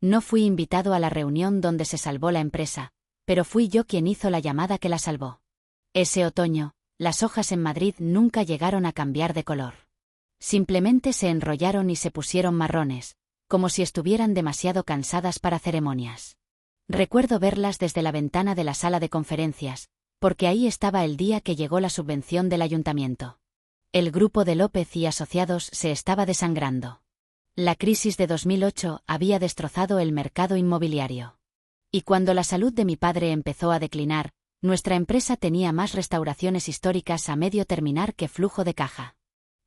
No fui invitado a la reunión donde se salvó la empresa, pero fui yo quien hizo la llamada que la salvó. Ese otoño, las hojas en Madrid nunca llegaron a cambiar de color. Simplemente se enrollaron y se pusieron marrones, como si estuvieran demasiado cansadas para ceremonias. Recuerdo verlas desde la ventana de la sala de conferencias, porque ahí estaba el día que llegó la subvención del ayuntamiento. El grupo de López y Asociados se estaba desangrando. La crisis de 2008 había destrozado el mercado inmobiliario. Y cuando la salud de mi padre empezó a declinar, nuestra empresa tenía más restauraciones históricas a medio terminar que flujo de caja.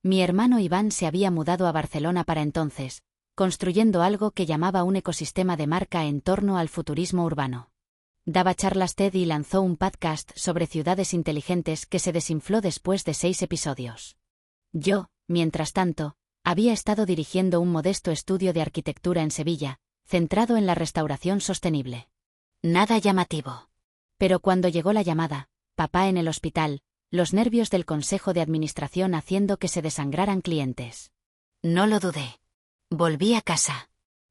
Mi hermano Iván se había mudado a Barcelona para entonces, construyendo algo que llamaba un ecosistema de marca en torno al futurismo urbano. Daba charlas TED y lanzó un podcast sobre ciudades inteligentes que se desinfló después de 6 episodios. Yo, mientras tanto, había estado dirigiendo un modesto estudio de arquitectura en Sevilla, centrado en la restauración sostenible. Nada llamativo. Pero cuando llegó la llamada, papá en el hospital, los nervios del consejo de administración haciendo que se desangraran clientes. No lo dudé. Volví a casa.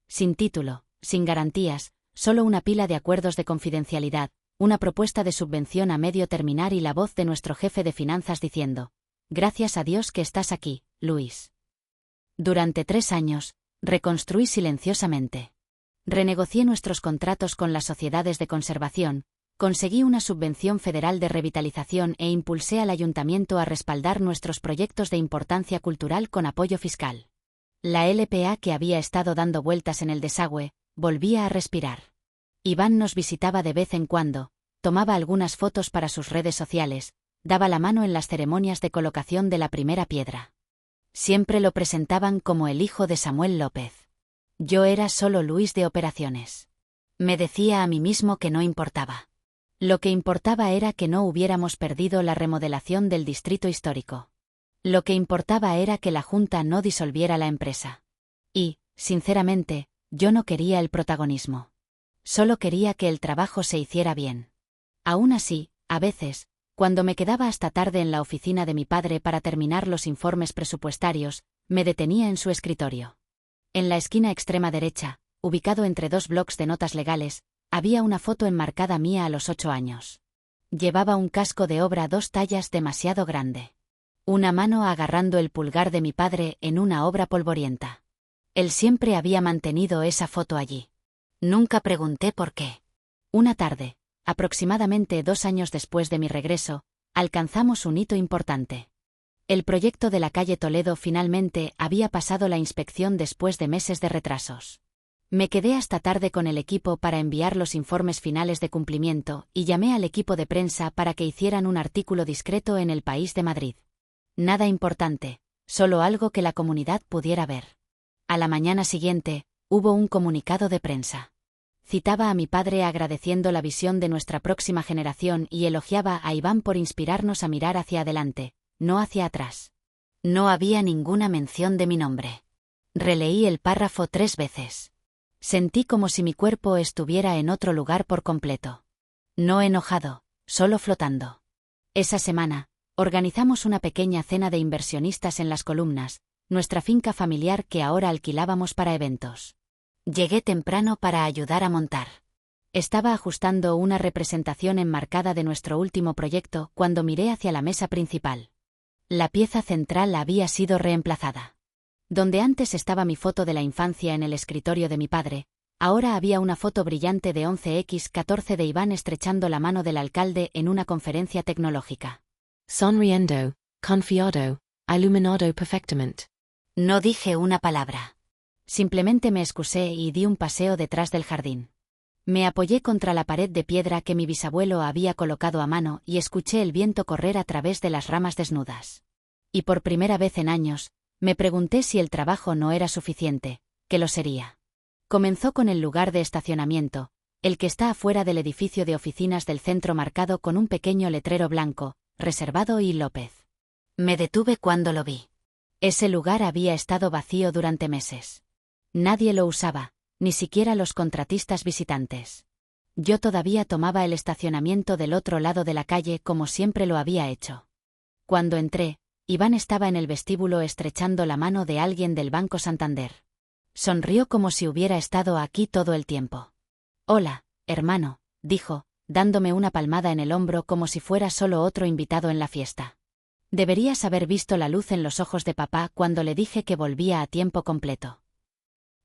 Sin título, sin garantías, solo una pila de acuerdos de confidencialidad, una propuesta de subvención a medio terminar y la voz de nuestro jefe de finanzas diciendo: «Gracias a Dios que estás aquí, Luis». Durante 3 años, reconstruí silenciosamente. Renegocié nuestros contratos con las sociedades de conservación, conseguí una subvención federal de revitalización e impulsé al ayuntamiento a respaldar nuestros proyectos de importancia cultural con apoyo fiscal. La LPA que había estado dando vueltas en el desagüe, volvía a respirar. Iván nos visitaba de vez en cuando, tomaba algunas fotos para sus redes sociales, daba la mano en las ceremonias de colocación de la primera piedra. Siempre lo presentaban como el hijo de Samuel López. Yo era solo Luis de operaciones. Me decía a mí mismo que no importaba. Lo que importaba era que no hubiéramos perdido la remodelación del distrito histórico. Lo que importaba era que la Junta no disolviera la empresa. Y, sinceramente, yo no quería el protagonismo. Solo quería que el trabajo se hiciera bien. Aún así, a veces, cuando me quedaba hasta tarde en la oficina de mi padre para terminar los informes presupuestarios, me detenía en su escritorio. En la esquina extrema derecha, ubicado entre 2 blocs de notas legales, había una foto enmarcada mía a los 8 años. Llevaba un casco de obra 2 tallas demasiado grande. Una mano agarrando el pulgar de mi padre en una obra polvorienta. Él siempre había mantenido esa foto allí. Nunca pregunté por qué. Una tarde, aproximadamente 2 años después de mi regreso, alcanzamos un hito importante. El proyecto de la calle Toledo finalmente había pasado la inspección después de meses de retrasos. Me quedé hasta tarde con el equipo para enviar los informes finales de cumplimiento y llamé al equipo de prensa para que hicieran un artículo discreto en El País de Madrid. Nada importante, solo algo que la comunidad pudiera ver. A la mañana siguiente, hubo un comunicado de prensa. Citaba a mi padre agradeciendo la visión de nuestra próxima generación y elogiaba a Iván por inspirarnos a mirar hacia adelante, no hacia atrás. No había ninguna mención de mi nombre. Releí el párrafo 3 veces. Sentí como si mi cuerpo estuviera en otro lugar por completo. No enojado, solo flotando. Esa semana, organizamos una pequeña cena de inversionistas en Las Columnas, nuestra finca familiar que ahora alquilábamos para eventos. Llegué temprano para ayudar a montar. Estaba ajustando una representación enmarcada de nuestro último proyecto cuando miré hacia la mesa principal. La pieza central había sido reemplazada. Donde antes estaba mi foto de la infancia en el escritorio de mi padre, ahora había una foto brillante de 11x14 de Iván estrechando la mano del alcalde en una conferencia tecnológica. Sonriendo, confiado, iluminado perfectamente. No dije una palabra. Simplemente me excusé y di un paseo detrás del jardín. Me apoyé contra la pared de piedra que mi bisabuelo había colocado a mano y escuché el viento correr a través de las ramas desnudas. Y por primera vez en años, me pregunté si el trabajo no era suficiente, que lo sería. Comenzó con el lugar de estacionamiento, el que está afuera del edificio de oficinas del centro marcado con un pequeño letrero blanco, reservado y López. Me detuve cuando lo vi. Ese lugar había estado vacío durante meses. Nadie lo usaba, ni siquiera los contratistas visitantes. Yo todavía tomaba el estacionamiento del otro lado de la calle como siempre lo había hecho. Cuando entré, Iván estaba en el vestíbulo estrechando la mano de alguien del Banco Santander. Sonrió como si hubiera estado aquí todo el tiempo. Hola, hermano, dijo, dándome una palmada en el hombro como si fuera solo otro invitado en la fiesta. Deberías haber visto la luz en los ojos de papá cuando le dije que volvía a tiempo completo.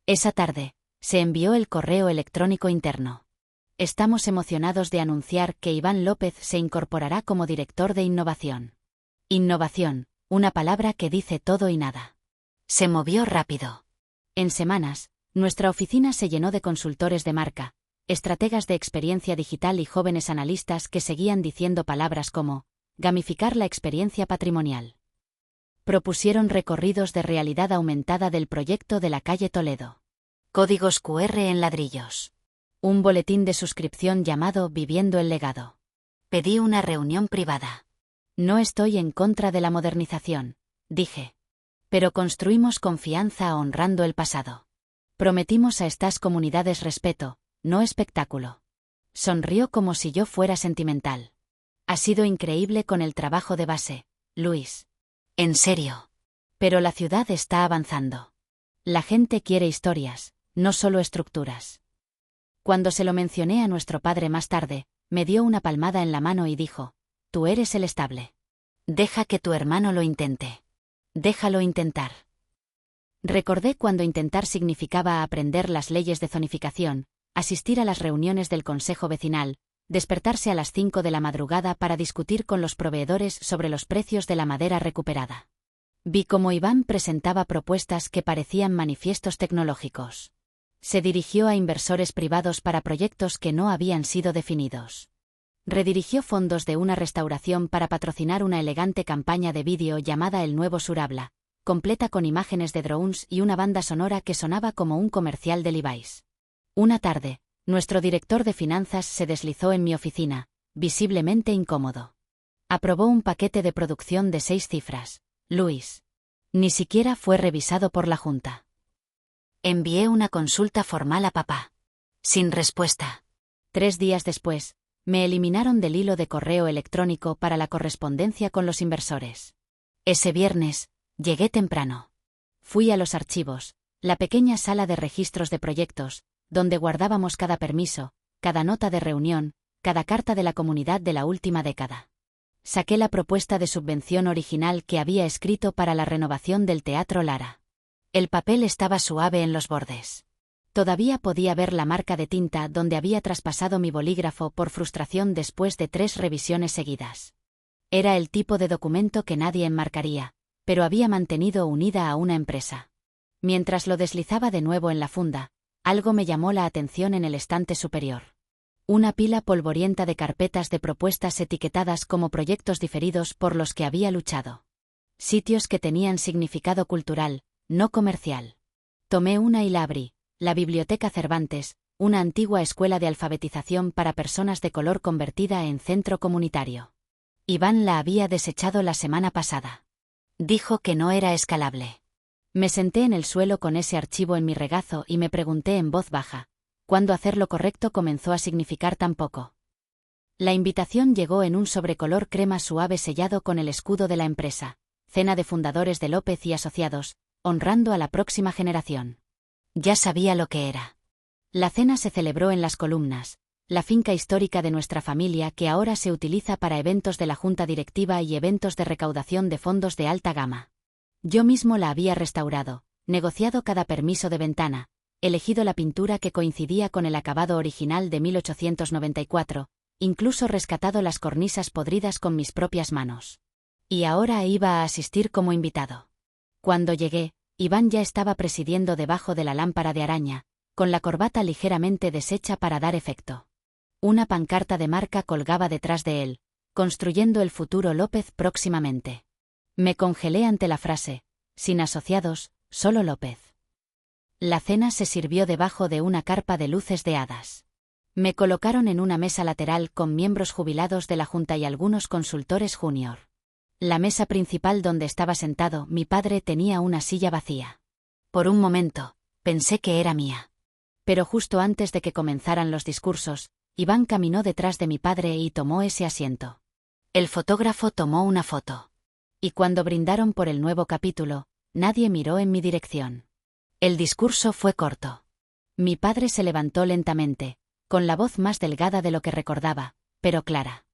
Esa tarde, se envió el correo electrónico interno. Estamos emocionados de anunciar que Iván López se incorporará como director de innovación. Innovación, una palabra que dice todo y nada. Se movió rápido. En semanas, nuestra oficina se llenó de consultores de marca, estrategas de experiencia digital y jóvenes analistas que seguían diciendo palabras como gamificar la experiencia patrimonial. Propusieron recorridos de realidad aumentada del proyecto de la calle Toledo. Códigos QR en ladrillos. Un boletín de suscripción llamado Viviendo el legado. Pedí una reunión privada. No estoy en contra de la modernización, dije. Pero construimos confianza honrando el pasado. Prometimos a estas comunidades respeto, no espectáculo. Sonrió como si yo fuera sentimental. Ha sido increíble con el trabajo de base, Luis. En serio. Pero la ciudad está avanzando. La gente quiere historias, no solo estructuras. Cuando se lo mencioné a nuestro padre más tarde, me dio una palmada en la mano y dijo, tú eres el estable. Deja que tu hermano lo intente. Déjalo intentar. Recordé cuando intentar significaba aprender las leyes de zonificación, asistir a las reuniones del consejo vecinal, despertarse a las 5 de la madrugada para discutir con los proveedores sobre los precios de la madera recuperada. Vi cómo Iván presentaba propuestas que parecían manifiestos tecnológicos. Se dirigió a inversores privados para proyectos que no habían sido definidos. Redirigió fondos de una restauración para patrocinar una elegante campaña de vídeo llamada El Nuevo Surabla, completa con imágenes de drones y una banda sonora que sonaba como un comercial de Levi's. Una tarde, nuestro director de finanzas se deslizó en mi oficina, visiblemente incómodo. Aprobó un paquete de producción de 6 cifras, Luis. Ni siquiera fue revisado por la Junta. Envié una consulta formal a papá. Sin respuesta. 3 días después, me eliminaron del hilo de correo electrónico para la correspondencia con los inversores. Ese viernes, llegué temprano. Fui a los archivos, la pequeña sala de registros de proyectos, donde guardábamos cada permiso, cada nota de reunión, cada carta de la comunidad de la última década. Saqué la propuesta de subvención original que había escrito para la renovación del Teatro Lara. El papel estaba suave en los bordes. Todavía podía ver la marca de tinta donde había traspasado mi bolígrafo por frustración después de 3 revisiones seguidas. Era el tipo de documento que nadie enmarcaría, pero había mantenido unida a una empresa. Mientras lo deslizaba de nuevo en la funda, algo me llamó la atención en el estante superior. Una pila polvorienta de carpetas de propuestas etiquetadas como proyectos diferidos por los que había luchado. Sitios que tenían significado cultural, no comercial. Tomé una y la abrí. La Biblioteca Cervantes, una antigua escuela de alfabetización para personas de color convertida en centro comunitario. Iván la había desechado la semana pasada. Dijo que no era escalable. Me senté en el suelo con ese archivo en mi regazo y me pregunté en voz baja, ¿cuándo hacer lo correcto comenzó a significar tan poco? La invitación llegó en un sobrecolor crema suave sellado con el escudo de la empresa, cena de fundadores de López y Asociados, honrando a la próxima generación. Ya sabía lo que era. La cena se celebró en Las Columnas, la finca histórica de nuestra familia que ahora se utiliza para eventos de la junta directiva y eventos de recaudación de fondos de alta gama. Yo mismo la había restaurado, negociado cada permiso de ventana, elegido la pintura que coincidía con el acabado original de 1894, incluso rescatado las cornisas podridas con mis propias manos. Y ahora iba a asistir como invitado. Cuando llegué, Iván ya estaba presidiendo debajo de la lámpara de araña, con la corbata ligeramente deshecha para dar efecto. Una pancarta de marca colgaba detrás de él, construyendo el futuro López próximamente. Me congelé ante la frase, sin asociados, solo López. La cena se sirvió debajo de una carpa de luces de hadas. Me colocaron en una mesa lateral con miembros jubilados de la Junta y algunos consultores junior. La mesa principal donde estaba sentado mi padre tenía una silla vacía. Por un momento, pensé que era mía. Pero justo antes de que comenzaran los discursos, Iván caminó detrás de mi padre y tomó ese asiento. El fotógrafo tomó una foto. Y cuando brindaron por el nuevo capítulo, nadie miró en mi dirección. El discurso fue corto. Mi padre se levantó lentamente, con la voz más delgada de lo que recordaba, pero clara.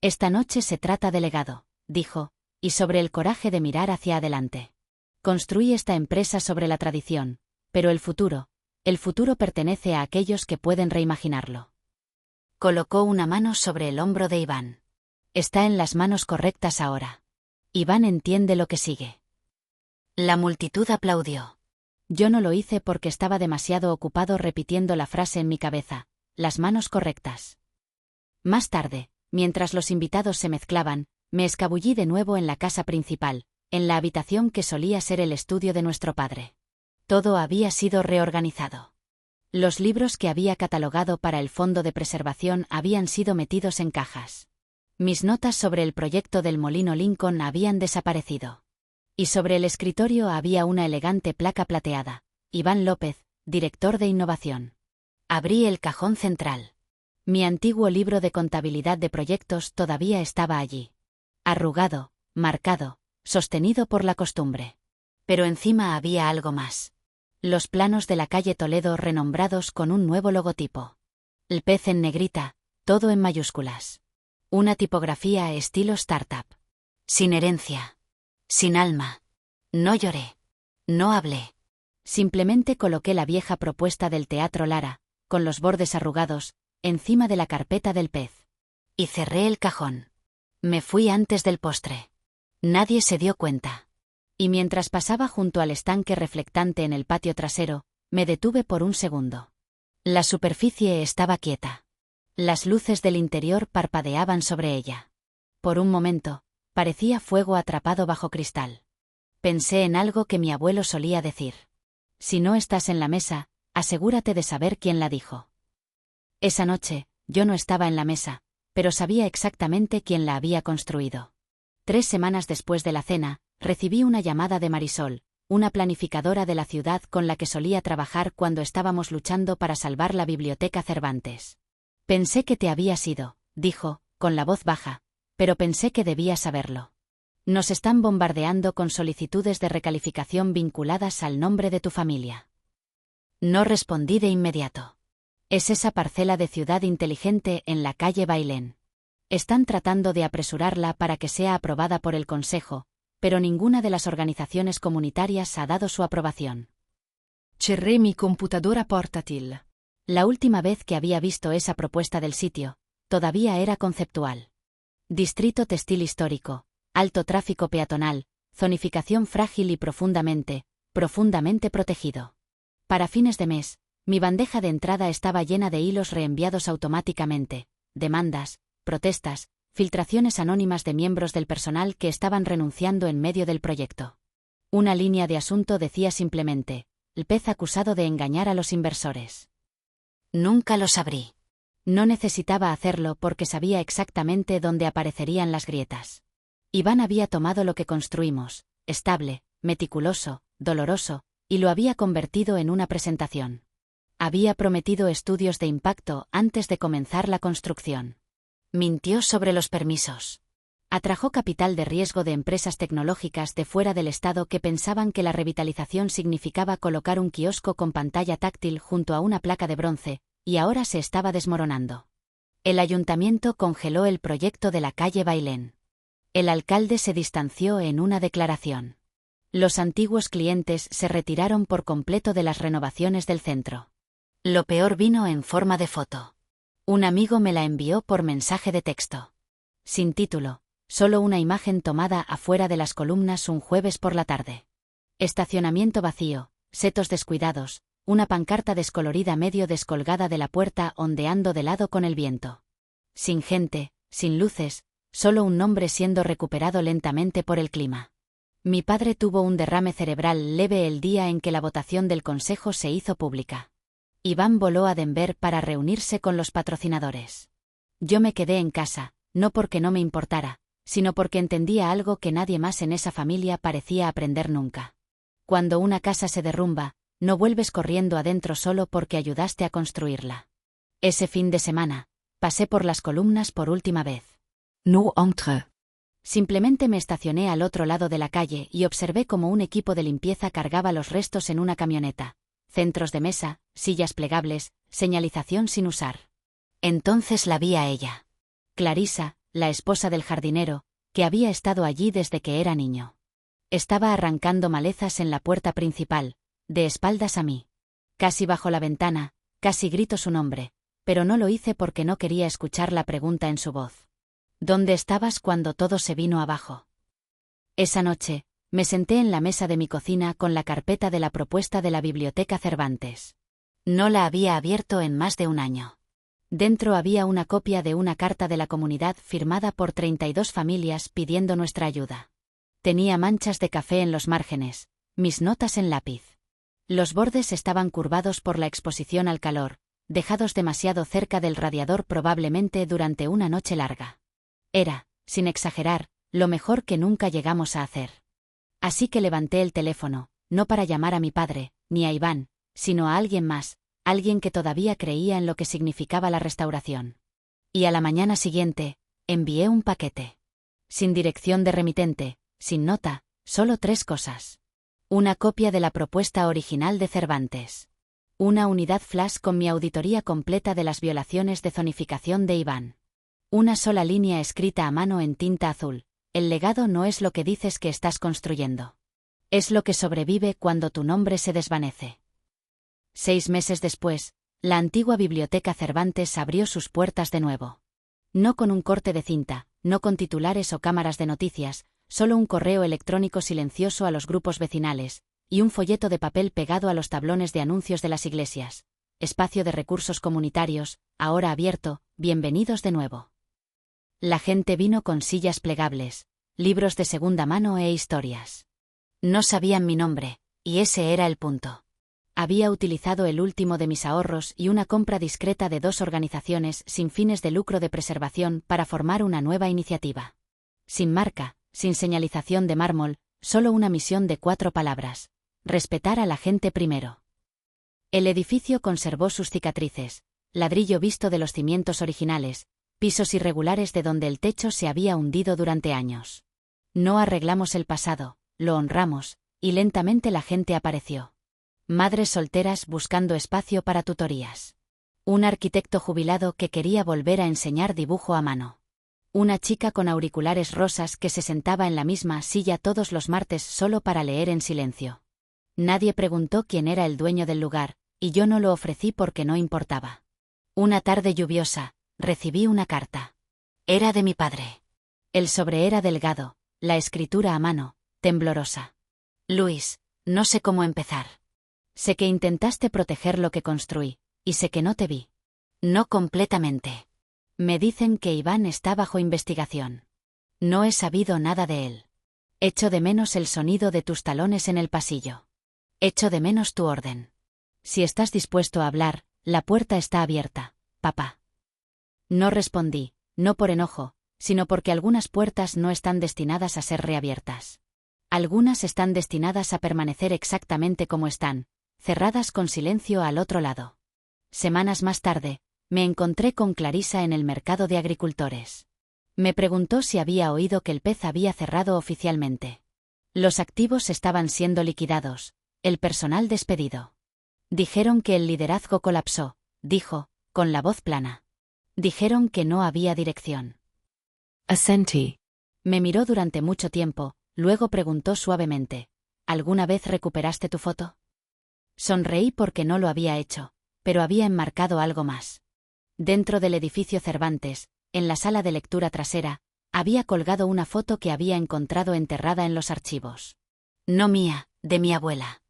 Esta noche se trata de legado, dijo, y sobre el coraje de mirar hacia adelante. Construí esta empresa sobre la tradición, pero el futuro pertenece a aquellos que pueden reimaginarlo. Colocó una mano sobre el hombro de Iván. Está en las manos correctas ahora. Iván entiende lo que sigue. La multitud aplaudió. Yo no lo hice porque estaba demasiado ocupado repitiendo la frase en mi cabeza, las manos correctas. Más tarde, mientras los invitados se mezclaban, me escabullí de nuevo en la casa principal, en la habitación que solía ser el estudio de nuestro padre. Todo había sido reorganizado. Los libros que había catalogado para el fondo de preservación habían sido metidos en cajas. Mis notas sobre el proyecto del molino Lincoln habían desaparecido. Y sobre el escritorio había una elegante placa plateada. Iván López, director de innovación. Abrí el cajón central. Mi antiguo libro de contabilidad de proyectos todavía estaba allí. Arrugado, marcado, sostenido por la costumbre. Pero encima había algo más. Los planos de la calle Toledo renombrados con un nuevo logotipo. El pez en negrita, todo en mayúsculas. Una tipografía estilo startup. Sin herencia. Sin alma. No lloré. No hablé. Simplemente coloqué la vieja propuesta del Teatro Lara, con los bordes arrugados, encima de la carpeta del pez. Y cerré el cajón. Me fui antes del postre. Nadie se dio cuenta. Y mientras pasaba junto al estanque reflectante en el patio trasero, me detuve por un segundo. La superficie estaba quieta. Las luces del interior parpadeaban sobre ella. Por un momento, parecía fuego atrapado bajo cristal. Pensé en algo que mi abuelo solía decir. Si no estás en la mesa, asegúrate de saber quién la dijo. Esa noche, yo no estaba en la mesa, pero sabía exactamente quién la había construido. 3 semanas después de la cena, recibí una llamada de Marisol, una planificadora de la ciudad con la que solía trabajar cuando estábamos luchando para salvar la Biblioteca Cervantes. Pensé que te habías ido, dijo, con la voz baja, pero pensé que debías saberlo. Nos están bombardeando con solicitudes de recalificación vinculadas al nombre de tu familia. No respondí de inmediato. Es esa parcela de ciudad inteligente en la calle Bailén. Están tratando de apresurarla para que sea aprobada por el Consejo, pero ninguna de las organizaciones comunitarias ha dado su aprobación. Cerré mi computadora portátil. La última vez que había visto esa propuesta del sitio, todavía era conceptual. Distrito textil histórico, alto tráfico peatonal, zonificación frágil y profundamente protegido. Para fines de mes, mi bandeja de entrada estaba llena de hilos reenviados automáticamente, demandas, protestas, filtraciones anónimas de miembros del personal que estaban renunciando en medio del proyecto. Una línea de asunto decía simplemente, el pez acusado de engañar a los inversores. Nunca los abrí. No necesitaba hacerlo porque sabía exactamente dónde aparecerían las grietas. Iván había tomado lo que construimos, estable, meticuloso, doloroso, y lo había convertido en una presentación. Había prometido estudios de impacto antes de comenzar la construcción. Mintió sobre los permisos. Atrajo capital de riesgo de empresas tecnológicas de fuera del estado que pensaban que la revitalización significaba colocar un kiosco con pantalla táctil junto a una placa de bronce, y ahora se estaba desmoronando. El ayuntamiento congeló el proyecto de la calle Bailén. El alcalde se distanció en una declaración. Los antiguos clientes se retiraron por completo de las renovaciones del centro. Lo peor vino en forma de foto. Un amigo me la envió por mensaje de texto. Sin título, solo una imagen tomada afuera de las columnas un jueves por la tarde. Estacionamiento vacío, setos descuidados, una pancarta descolorida medio descolgada de la puerta ondeando de lado con el viento. Sin gente, sin luces, solo un nombre siendo recuperado lentamente por el clima. Mi padre tuvo un derrame cerebral leve el día en que la votación del consejo se hizo pública. Iván voló a Denver para reunirse con los patrocinadores. Yo me quedé en casa, no porque no me importara, sino porque entendía algo que nadie más en esa familia parecía aprender nunca. Cuando una casa se derrumba, no vuelves corriendo adentro solo porque ayudaste a construirla. Ese fin de semana, pasé por las columnas por última vez. No entre. Simplemente me estacioné al otro lado de la calle y observé cómo un equipo de limpieza cargaba los restos en una camioneta. Centros de mesa, sillas plegables, señalización sin usar. Entonces la vi a ella. Clarisa, la esposa del jardinero, que había estado allí desde que era niño. Estaba arrancando malezas en la puerta principal, de espaldas a mí. Casi bajo la ventana, casi grito su nombre, pero no lo hice porque no quería escuchar la pregunta en su voz. ¿Dónde estabas cuando todo se vino abajo? Esa noche, me senté en la mesa de mi cocina con la carpeta de la propuesta de la Biblioteca Cervantes. No la había abierto en más de un año. Dentro había una copia de una carta de la comunidad firmada por 32 familias pidiendo nuestra ayuda. Tenía manchas de café en los márgenes, mis notas en lápiz. Los bordes estaban curvados por la exposición al calor, dejados demasiado cerca del radiador probablemente durante una noche larga. Era, sin exagerar, lo mejor que nunca llegamos a hacer. Así que levanté el teléfono, no para llamar a mi padre, ni a Iván, sino a alguien más, alguien que todavía creía en lo que significaba la restauración. Y a la mañana siguiente, envié un paquete. Sin dirección de remitente, sin nota, solo 3 cosas. Una copia de la propuesta original de Cervantes. Una unidad flash con mi auditoría completa de las violaciones de zonificación de Iván. Una sola línea escrita a mano en tinta azul. El legado no es lo que dices que estás construyendo. Es lo que sobrevive cuando tu nombre se desvanece. 6 meses después, la antigua Biblioteca Cervantes abrió sus puertas de nuevo. No con un corte de cinta, no con titulares o cámaras de noticias, solo un correo electrónico silencioso a los grupos vecinales, y un folleto de papel pegado a los tablones de anuncios de las iglesias. Espacio de recursos comunitarios, ahora abierto, bienvenidos de nuevo. La gente vino con sillas plegables, libros de segunda mano e historias. No sabían mi nombre, y ese era el punto. Había utilizado el último de mis ahorros y una compra discreta de 2 organizaciones sin fines de lucro de preservación para formar una nueva iniciativa. Sin marca, sin señalización de mármol, solo una misión de 4 palabras: respetar a la gente primero. El edificio conservó sus cicatrices, ladrillo visto de los cimientos originales, pisos irregulares de donde el techo se había hundido durante años. No arreglamos el pasado, lo honramos, y lentamente la gente apareció. Madres solteras buscando espacio para tutorías. Un arquitecto jubilado que quería volver a enseñar dibujo a mano. Una chica con auriculares rosas que se sentaba en la misma silla todos los martes solo para leer en silencio. Nadie preguntó quién era el dueño del lugar, y yo no lo ofrecí porque no importaba. Una tarde lluviosa, recibí una carta. Era de mi padre. El sobre era delgado, la escritura a mano, temblorosa. Luis, no sé cómo empezar. Sé que intentaste proteger lo que construí, y sé que no te vi. No completamente. Me dicen que Iván está bajo investigación. No he sabido nada de él. Echo de menos el sonido de tus talones en el pasillo. Echo de menos tu orden. Si estás dispuesto a hablar, la puerta está abierta, papá. No respondí, no por enojo, sino porque algunas puertas no están destinadas a ser reabiertas. Algunas están destinadas a permanecer exactamente como están, cerradas con silencio al otro lado. Semanas más tarde, me encontré con Clarisa en el mercado de agricultores. Me preguntó si había oído que el pez había cerrado oficialmente. Los activos estaban siendo liquidados, el personal despedido. Dijeron que el liderazgo colapsó, dijo, con la voz plana. Dijeron que no había dirección. Asentí. Me miró durante mucho tiempo, luego preguntó suavemente, ¿alguna vez recuperaste tu foto? Sonreí porque no lo había hecho, pero había enmarcado algo más. Dentro del edificio Cervantes, en la sala de lectura trasera, había colgado una foto que había encontrado enterrada en los archivos. No mía, de mi abuela.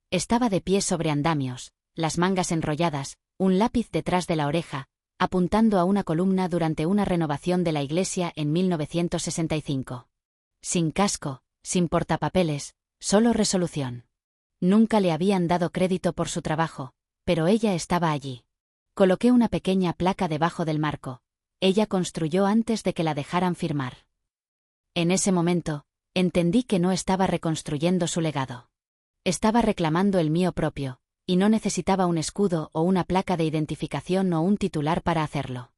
Estaba de pie sobre andamios, las mangas enrolladas, un lápiz detrás de la oreja, apuntando a una columna durante una renovación de la iglesia en 1965. Sin casco, sin portapapeles, solo resolución. Nunca le habían dado crédito por su trabajo, pero ella estaba allí. Coloqué una pequeña placa debajo del marco. Ella construyó antes de que la dejaran firmar. En ese momento, entendí que no estaba reconstruyendo su legado. Estaba reclamando el mío propio, y no necesitaba un escudo o una placa de identificación o un titular para hacerlo.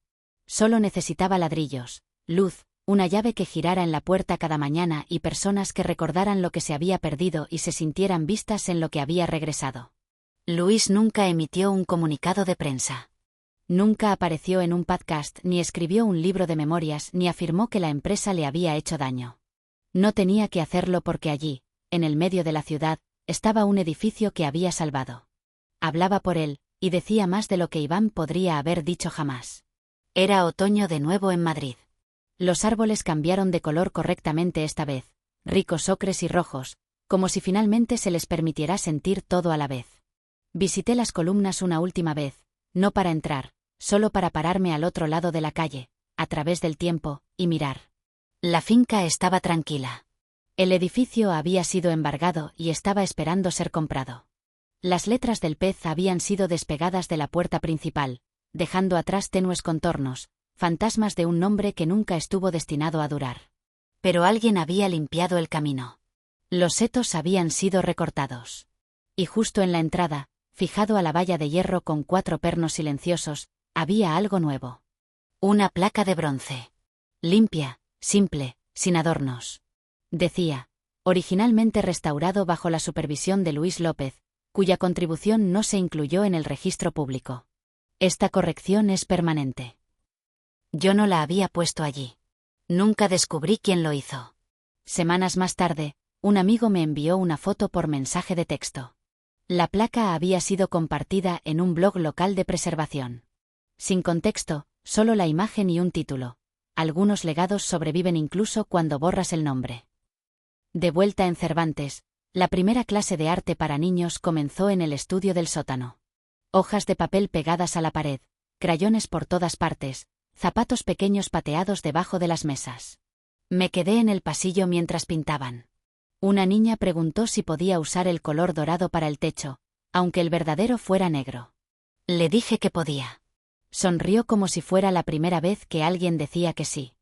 Solo necesitaba ladrillos, luz, Una llave que girara en la puerta cada mañana y personas que recordaran lo que se había perdido y se sintieran vistas en lo que había regresado. Luis nunca emitió un comunicado de prensa. Nunca apareció en un podcast, ni escribió un libro de memorias, ni afirmó que la empresa le había hecho daño. No tenía que hacerlo porque allí, en el medio de la ciudad, estaba un edificio que había salvado. Hablaba por él, y decía más de lo que Iván podría haber dicho jamás. Era otoño de nuevo en Madrid. Los árboles cambiaron de color correctamente esta vez, ricos ocres y rojos, como si finalmente se les permitiera sentir todo a la vez. Visité las columnas una última vez, no para entrar, solo para pararme al otro lado de la calle, a través del tiempo, y mirar. La finca estaba tranquila. El edificio había sido embargado y estaba esperando ser comprado. Las letras del pez habían sido despegadas de la puerta principal, dejando atrás tenues contornos, fantasmas de un nombre que nunca estuvo destinado a durar. Pero alguien había limpiado el camino. Los setos habían sido recortados. Y justo en la entrada, fijado a la valla de hierro con 4 pernos silenciosos, había algo nuevo. Una placa de bronce. Limpia, simple, sin adornos. Decía, originalmente restaurado bajo la supervisión de Luis López, cuya contribución no se incluyó en el registro público. Esta corrección es permanente. Yo no la había puesto allí. Nunca descubrí quién lo hizo. Semanas más tarde, un amigo me envió una foto por mensaje de texto. La placa había sido compartida en un blog local de preservación. Sin contexto, solo la imagen y un título. Algunos legados sobreviven incluso cuando borras el nombre. De vuelta en Cervantes, la primera clase de arte para niños comenzó en el estudio del sótano. Hojas de papel pegadas a la pared, crayones por todas partes, zapatos pequeños pateados debajo de las mesas. Me quedé en el pasillo mientras pintaban. Una niña preguntó si podía usar el color dorado para el techo, aunque el verdadero fuera negro. Le dije que podía. Sonrió como si fuera la primera vez que alguien decía que sí.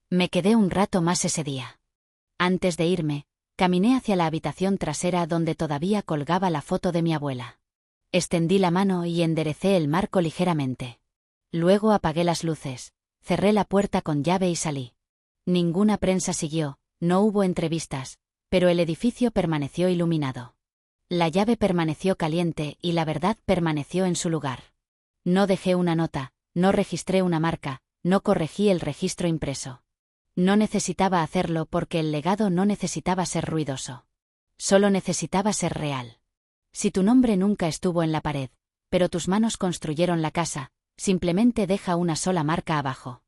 Me quedé un rato más ese día. Antes de irme, caminé hacia la habitación trasera donde todavía colgaba la foto de mi abuela. Extendí la mano y enderecé el marco ligeramente. Luego apagué las luces, cerré la puerta con llave y salí. Ninguna prensa siguió, no hubo entrevistas, pero el edificio permaneció iluminado. La llave permaneció caliente y la verdad permaneció en su lugar. No dejé una nota, no registré una marca, no corregí el registro impreso. No necesitaba hacerlo porque el legado no necesitaba ser ruidoso. Solo necesitaba ser real. Si tu nombre nunca estuvo en la pared, pero tus manos construyeron la casa, simplemente deja una sola marca abajo.